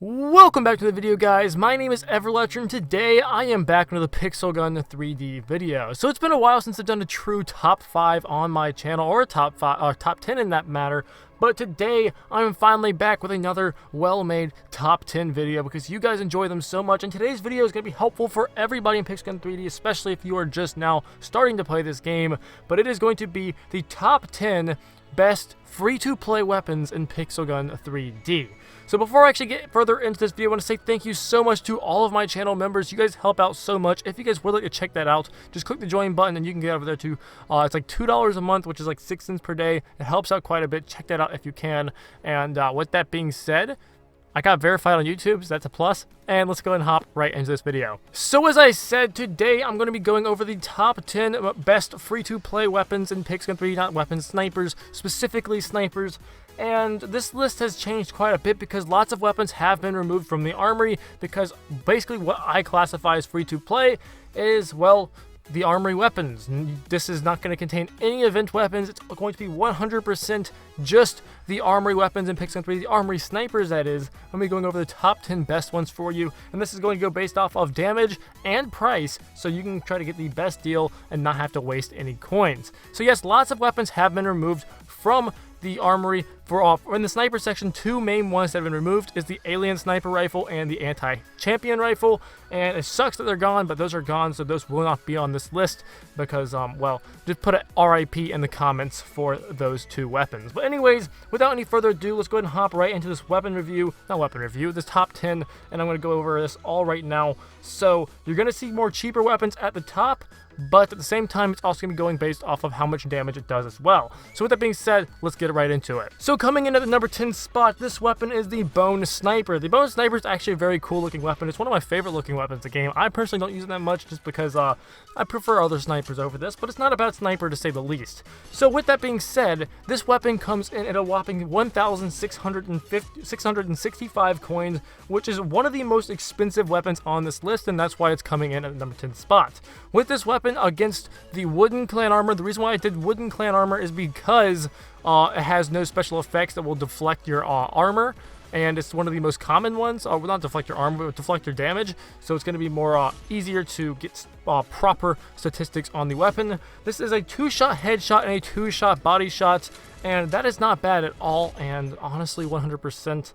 Welcome back to the video, guys. My name is Everletcher, and today I am back with a Pixel Gun 3D video. So it's been a while since I've done a true top 5 on my channel, or a top 10 in that matter. But today I'm finally back with another well-made top 10 video because you guys enjoy them so much. And today's video is going to be helpful for everybody in Pixel Gun 3D, especially if you are just now starting to play this game. But it is going to be the top 10 best free-to-play weapons in Pixel Gun 3D. So before I actually get further into this video, I want to say thank you so much to all of my channel members. You guys help out so much. If you guys would like to check that out, just click the join button and you can get over there to, it's like $2 a month, which is like 6 cents per day. It helps out quite a bit. Check that out if you can. And with that being said, I got verified on YouTube, so that's a plus. And let's go ahead and hop right into this video. So as I said, today I'm going to be going over the top 10 best free-to-play weapons in Pixel Gun 3D, not weapons, snipers, specifically snipers. And this list has changed quite a bit because lots of weapons have been removed from the armory, because basically what I classify as free-to-play is, well, the armory weapons. This is not going to contain any event weapons. It's going to be 100% just the armory weapons in Pixel Gun 3D, the armory snipers, that is. I'm going to be going over the top 10 best ones for you, and this is going to go based off of damage and price, so you can try to get the best deal and not have to waste any coins. So yes, lots of weapons have been removed from the armory. In the sniper section, two main ones that have been removed is the alien sniper rifle and the anti-champion rifle, and it sucks that they're gone, but those are gone, so those will not be on this list because, well, just put a RIP in the comments for those two weapons. But anyways, without any further ado, let's go ahead and hop right into this this top 10, and I'm going to go over this all right now. So you're going to see more cheaper weapons at the top, but at the same time, it's also going to be going based off of how much damage it does as well. So with that being said, let's get right into it. So coming in at the number 10 spot, this weapon is the Bone Sniper. The Bone Sniper is actually a very cool looking weapon. It's one of my favorite looking weapons in the game. I personally don't use it that much just because I prefer other snipers over this, but it's not a bad sniper to say the least. So with that being said, this weapon comes in at a whopping 1,665 coins, which is one of the most expensive weapons on this list, and that's why it's coming in at the number 10 spot. With this weapon against the wooden clan armor, the reason why I did wooden clan armor is because it has no special effects that will deflect your armor, and it's one of the most common ones. Will not deflect your armor, but deflect your damage, so it's going to be more easier to get proper statistics on the weapon. This is a 2-shot headshot and a 2-shot body shot, and that is not bad at all, and honestly 100%.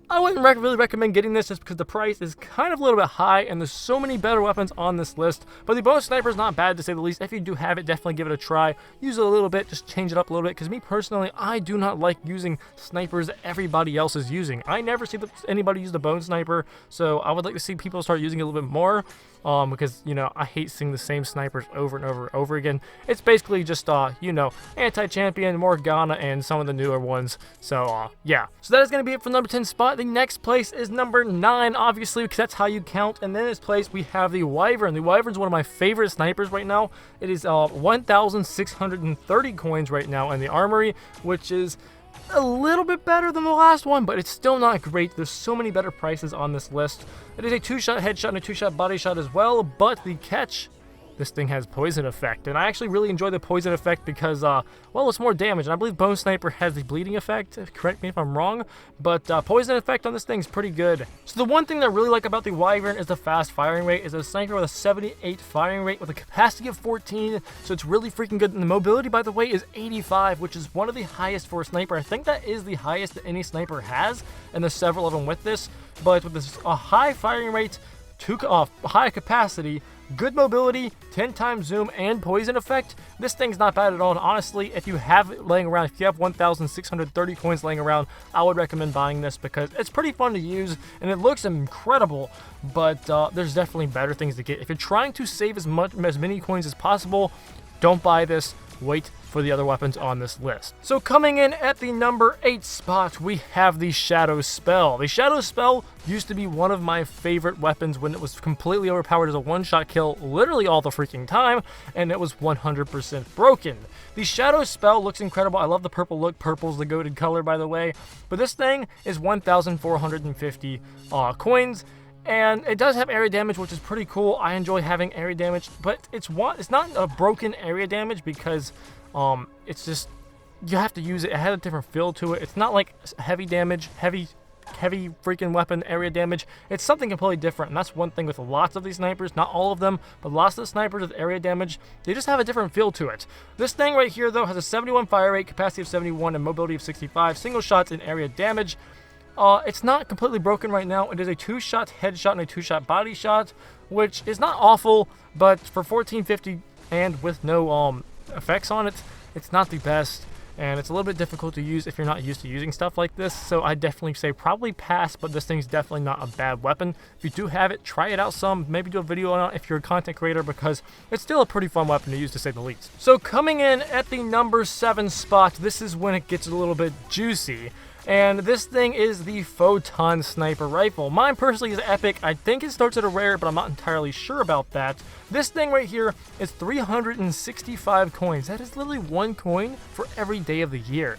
I wouldn't really recommend getting this just because the price is kind of a little bit high and there's so many better weapons on this list. But the Bone Sniper is not bad to say the least. If you do have it, definitely give it a try. Use it a little bit, just change it up a little bit, because me personally, I do not like using snipers that everybody else is using. I never see anybody use the Bone Sniper, so I would like to see people start using it a little bit more. Because, you know, I hate seeing the same snipers over and over and over again. It's basically just, you know, Anti-Champion, Morgana, and some of the newer ones. So, yeah. So that is going to be it for number 10 spot. The next place is number 9, obviously, because that's how you count. And then in this place, we have the Wyvern. The Wyvern is one of my favorite snipers right now. It is 1,630 coins right now in the armory, which is a little bit better than the last one, but it's still not great. There's so many better prices on this list. It is a 2-shot headshot and a 2-shot body shot as well, but the catch, this thing has poison effect, and I actually really enjoy the poison effect because, well, it's more damage, and I believe Bone Sniper has the bleeding effect. Correct me if I'm wrong, but poison effect on this thing is pretty good. So the one thing that I really like about the Wyvern is the fast firing rate. It's a sniper with a 78 firing rate with a capacity of 14, so it's really freaking good. And the mobility, by the way, is 85, which is one of the highest for a sniper. I think that is the highest that any sniper has, and there's several of them with this. But with this high firing rate, high capacity, good mobility, 10 times zoom, and poison effect, this thing's not bad at all. And honestly, if you have it laying around, if you have 1,630 coins laying around, I would recommend buying this because it's pretty fun to use and it looks incredible. But there's definitely better things to get. If you're trying to save as many coins as possible, don't buy this. Wait for the other weapons on this list. So coming in at the number 8 spot, we have the Shadow Spell. The Shadow Spell used to be one of my favorite weapons when it was completely overpowered as a one-shot kill literally all the freaking time, and it was 100% broken. The Shadow Spell looks incredible. I love the purple look. Purple's the goated color, by the way. But this thing is 1,450 coins. And it does have area damage, which is pretty cool. I enjoy having area damage, but it's not a broken area damage because it's just, you have to use it. It has a different feel to it. It's not like heavy damage, heavy heavy freaking weapon area damage. It's something completely different, and that's one thing with lots of these snipers, not all of them, but lots of the snipers with area damage, they just have a different feel to it. This thing right here, though, has a 71 fire rate, capacity of 71, and mobility of 65, single shots in area damage. It's not completely broken right now. It is a 2-shot headshot and a 2-shot body shot, which is not awful, but for 1450 and with no effects on it, it's not the best. And it's a little bit difficult to use if you're not used to using stuff like this, so I definitely say probably pass, but this thing's definitely not a bad weapon. If you do have it, try it out some, maybe do a video on it if you're a content creator, because it's still a pretty fun weapon to use, to say the least. So coming in at the number 7 spot, this is when it gets a little bit juicy. And this thing is the Photon Sniper Rifle. Mine personally is epic. I think it starts at a rare, but I'm not entirely sure about that. This thing right here is 365 coins. That is literally 1 coin for every day of the year,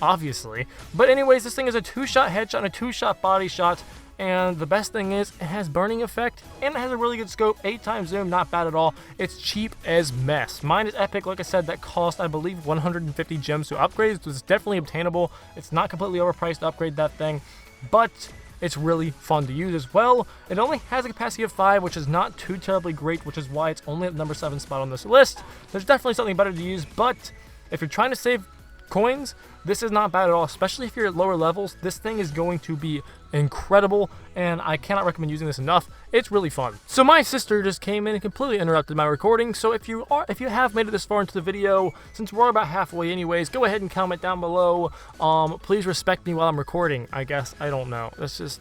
obviously. But anyways, this thing is a 2-shot headshot and a 2-shot body shot. And the best thing is, it has burning effect, and it has a really good scope, 8x zoom, not bad at all. It's cheap as mess. Mine is epic, like I said, that cost, I believe, 150 gems to upgrade, so it's definitely obtainable. It's not completely overpriced to upgrade that thing, but it's really fun to use as well. It only has a capacity of 5, which is not too terribly great, which is why it's only at the number 7 spot on this list. There's definitely something better to use, but if you're trying to save coins, this is not bad at all, especially if you're at lower levels. This thing is going to be incredible, and I cannot recommend using this enough. It's really fun. So my sister just came in and completely interrupted my recording, so if you have made it this far into the video, since we're about halfway anyways, go ahead and comment down below. Please respect me while I'm recording, I guess. I don't know. That's just...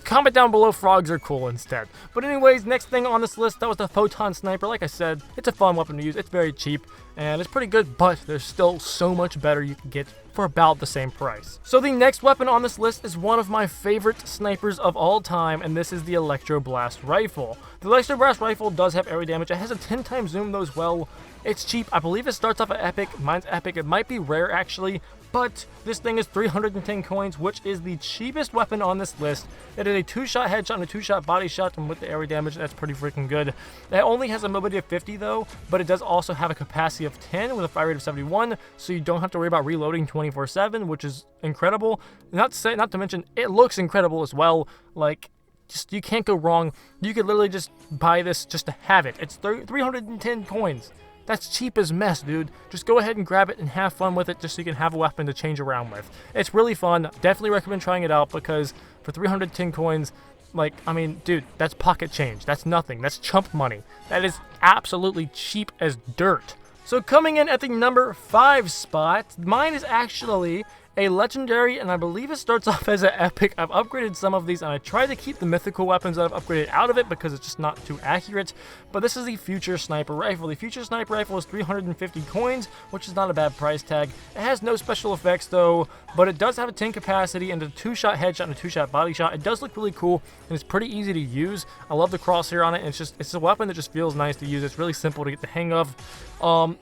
Comment down below, frogs are cool instead. But anyways, next thing on this list, that was the Photon Sniper. Like I said, it's a fun weapon to use. It's very cheap, and it's pretty good, but there's still so much better you can get for about the same price. So the next weapon on this list is one of my favorite snipers of all time, and this is the Electro Blast Rifle. The Electro Blast Rifle does have area damage. It has a 10x zoom though as well. It's cheap. I believe it starts off at epic. Mine's epic. It might be rare actually, but this thing is 310 coins, which is the cheapest weapon on this list. It is a 2-shot headshot and a 2-shot body shot, and with the area damage, that's pretty freaking good. It only has a mobility of 50 though, but it does also have a capacity of 10 with a fire rate of 71, so you don't have to worry about reloading 24/7, which is incredible. Not to mention, it looks incredible as well. Like, just you can't go wrong. You could literally just buy this just to have it. It's 310 coins. That's cheap as mess, dude. Just go ahead and grab it and have fun with it just so you can have a weapon to change around with. It's really fun. Definitely recommend trying it out, because for 310 coins, like, I mean, dude, that's pocket change. That's nothing. That's chump money. That is absolutely cheap as dirt. So coming in at the number 5 spot, mine is actually a legendary, and I believe it starts off as an epic. I've upgraded some of these, and I try to keep the mythical weapons that I've upgraded out of it because it's just not too accurate. But this is the Future Sniper Rifle. The Future Sniper Rifle is 350 coins, which is not a bad price tag. It has no special effects though, but it does have a 10 capacity and a 2-shot headshot and a 2-shot body shot. It does look really cool, and it's pretty easy to use. I love the crosshair on it, and it's a weapon that just feels nice to use. It's really simple to get the hang of.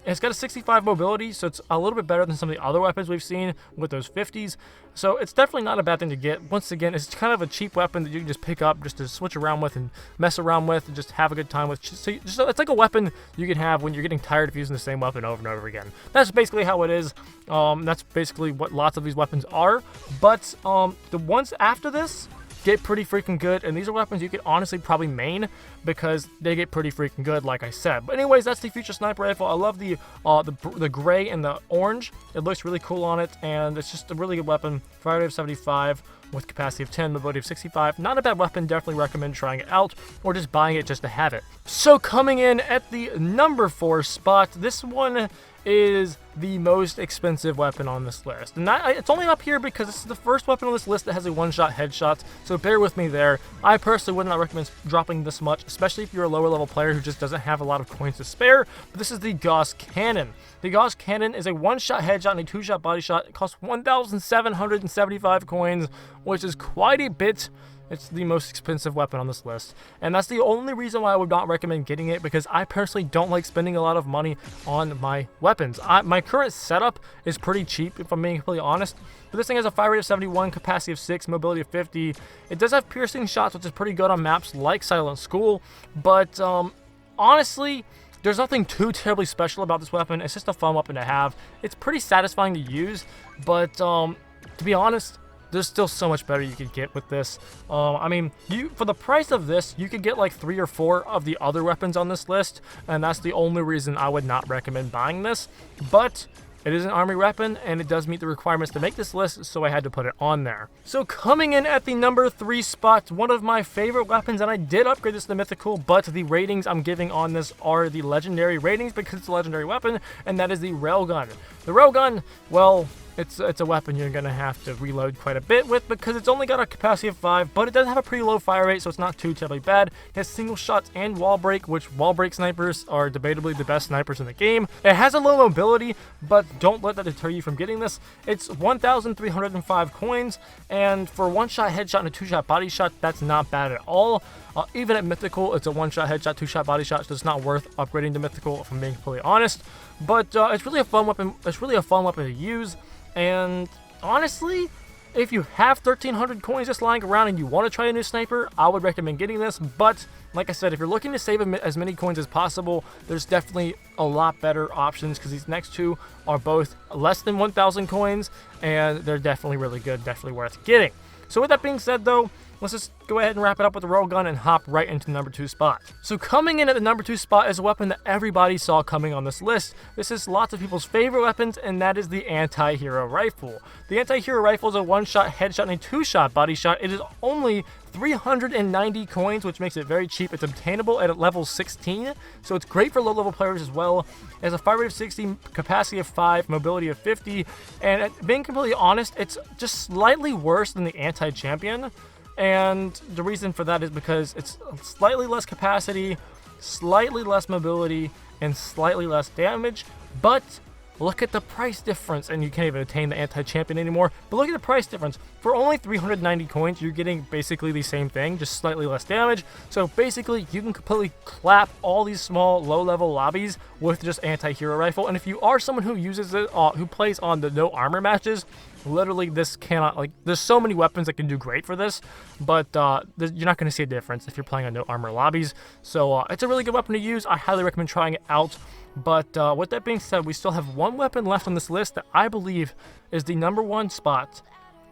It's got a 65 mobility, so it's a little bit better than some of the other weapons we've seen with those 50s. So it's definitely not a bad thing to get. Once again, it's kind of a cheap weapon that you can just pick up just to switch around with and mess around with and just have a good time with. So it's like a weapon you can have when you're getting tired of using the same weapon over and over again. That's basically how it is. That's basically what lots of these weapons are. But the ones after this get pretty freaking good, and these are weapons you could honestly probably main because they get pretty freaking good, like I said. But anyways, that's the Future Sniper Rifle. I love the gray and the orange. It looks really cool on it, and it's just a really good weapon. Fire rate of 75 with capacity of 10, mobility of 65. Not a bad weapon. Definitely recommend trying it out or just buying it just to have it. So coming in at the number 4 spot, this one is the most expensive weapon on this list. And it's only up here because this is the first weapon on this list that has a 1-shot headshot, so bear with me there. I personally would not recommend dropping this much, especially if you're a lower level player who just doesn't have a lot of coins to spare. But this is the Goss Cannon. The Goss Cannon is a 1-shot headshot and a 2-shot body shot. It costs 1,775 coins, which is quite a bit. It's the most expensive weapon on this list, and that's the only reason why I would not recommend getting it, because I personally don't like spending a lot of money on my weapons. My current setup is pretty cheap, if I'm being completely honest, but this thing has a fire rate of 71, capacity of 6, mobility of 50. It does have piercing shots, which is pretty good on maps like Silent School, but honestly, there's nothing too terribly special about this weapon. It's just a fun weapon to have. It's pretty satisfying to use, but to be honest, there's still so much better you could get with this. I mean, for the price of this, you could get like 3 or 4 of the other weapons on this list, and that's the only reason I would not recommend buying this. But it is an army weapon, and it does meet the requirements to make this list, so I had to put it on there. So coming in at the number 3 spot, one of my favorite weapons, and I did upgrade this to mythical, but the ratings I'm giving on this are the legendary ratings because it's a legendary weapon, and that is the railgun. The railgun, well, it's a weapon you're going to have to reload quite a bit with because it's only got a capacity of 5, but it does have a pretty low fire rate, so it's not too terribly bad. It has single shots and wall break, which wall break snipers are debatably the best snipers in the game. It has a low mobility, but don't let that deter you from getting this. It's 1,305 coins, and for a one-shot headshot and a 2-shot body shot, that's not bad at all. Even at mythical, it's a 1-shot headshot, 2-shot body shot, so it's not worth upgrading to mythical, if I'm being completely honest. But it's really a fun weapon. It's really a fun weapon to use. And honestly, if you have 1,300 coins just lying around and you want to try a new sniper, I would recommend getting this. But like I said, if you're looking to save as many coins as possible, there's definitely a lot better options because these next two are both less than 1,000 coins, and they're definitely really good, definitely worth getting. So with that being said, though, let's just go ahead and wrap it up with the railgun and hop right into the number 2 spot. So coming in at the number 2 spot is a weapon that everybody saw coming on this list. This is lots of people's favorite weapons, and that is the AntiHero Rifle. The AntiHero Rifle is a 1-shot headshot and a 2-shot body shot. It is only 390 coins, which makes it very cheap. It's obtainable at level 16, so it's great for low-level players as well. It has a fire rate of 60, capacity of 5, mobility of 50, and being completely honest, it's just slightly worse than the Anti-Champion. And the reason for that is because it's slightly less capacity, slightly less mobility, and slightly less damage. But look at the price difference, and you can't even attain the anti-champion anymore. But look at the price difference. For only 390 coins, you're getting basically the same thing, just slightly less damage. So basically, you can completely clap all these small, low-level lobbies with just AntiHero Rifle. And if you are someone who uses it, who plays on the no armor matches, literally this cannot, like, there's so many weapons that can do great for this, but you're not going to see a difference if you're playing on no armor lobbies. So it's a really good weapon to use. I highly recommend trying it out. But with that being said, we still have one weapon left on this list that I believe is the number 1 spot,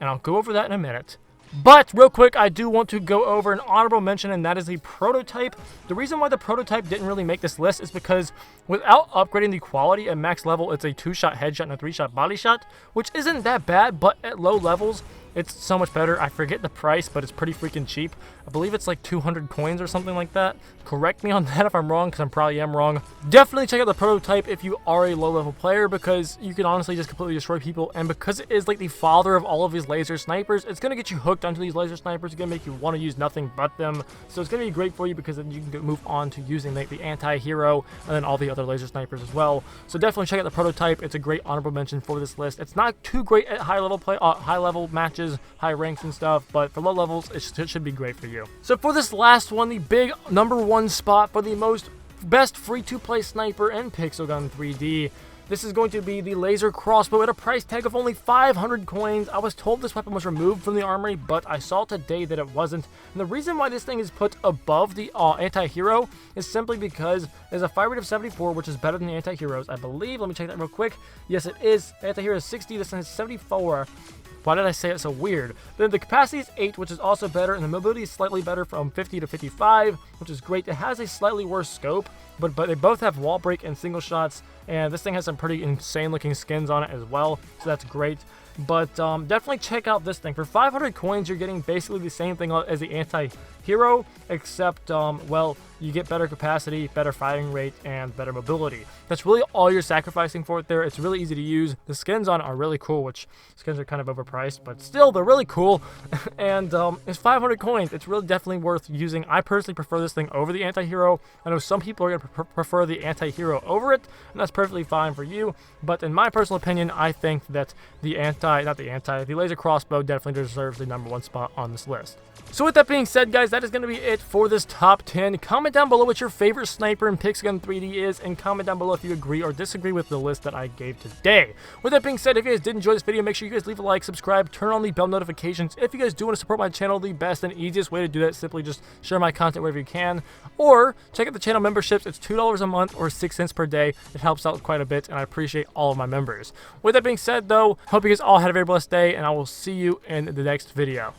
and I'll go over that in a minute. But real quick, I do want to go over an honorable mention, and that is the prototype. The reason why the prototype didn't really make this list is because without upgrading the quality at max level, it's a 2-shot headshot and a 3-shot body shot, which isn't that bad, but at low levels, it's so much better. I forget the price, but it's pretty freaking cheap. I believe it's like 200 coins or something like that. Correct me on that if I'm wrong, because I probably am wrong. Definitely check out the prototype if you are a low-level player, because you can honestly just completely destroy people. And because it is like the father of all of these laser snipers, it's going to get you hooked onto these laser snipers. It's going to make you want to use nothing but them. So it's going to be great for you because then you can move on to using the anti-hero and then all the other laser snipers as well. So definitely check out the prototype. It's a great honorable mention for this list. It's not too great at high-level matches, high ranks and stuff, but for low levels, it should be great for you. So for this last one, the big number 1 spot for the best free-to-play sniper in Pixel Gun 3D, this is going to be the laser crossbow at a price tag of only 500 coins. I was told this weapon was removed from the armory, but I saw today that it wasn't. And the reason why this thing is put above the anti-hero is simply because there's a fire rate of 74, which is better than the anti-heroes, I believe. Let me check that real quick. Yes, it is. Anti-hero is 60, this one is 74. Why did I say it so weird? Then the capacity is 8, which is also better, and the mobility is slightly better from 50 to 55, which is great. It has a slightly worse scope, but they both have wall break and single shots, and this thing has some pretty insane looking skins on it as well, so that's great. But definitely check out this thing. For 500 coins, you're getting basically the same thing as the anti-hero, except, well, you get better capacity, better firing rate, and better mobility. That's really all you're sacrificing for it there. It's really easy to use. The skins on it are really cool, which skins are kind of overpriced, but still, they're really cool. And it's 500 coins. It's really definitely worth using. I personally prefer this thing over the anti-hero. I know some people are going to prefer the anti-hero over it, and that's perfectly fine for you. But in my personal opinion, I think that the laser crossbow definitely deserves the number 1 spot on this list. So with that being said, guys, that is going to be it for this top 10. Comment Comment down below what your favorite sniper in Pixgun 3D is, and comment down below if you agree or disagree with the list that I gave today. With that being said, if you guys did enjoy this video, make sure you guys leave a like, subscribe, turn on the bell notifications. If you guys do want to support my channel, the best and easiest way to do that is simply just share my content wherever you can, or check out the channel memberships. It's $2 a month or 6 cents per day. It helps out quite a bit, and I appreciate all of my members. With that being said, though, hope you guys all had a very blessed day, and I will see you in the next video.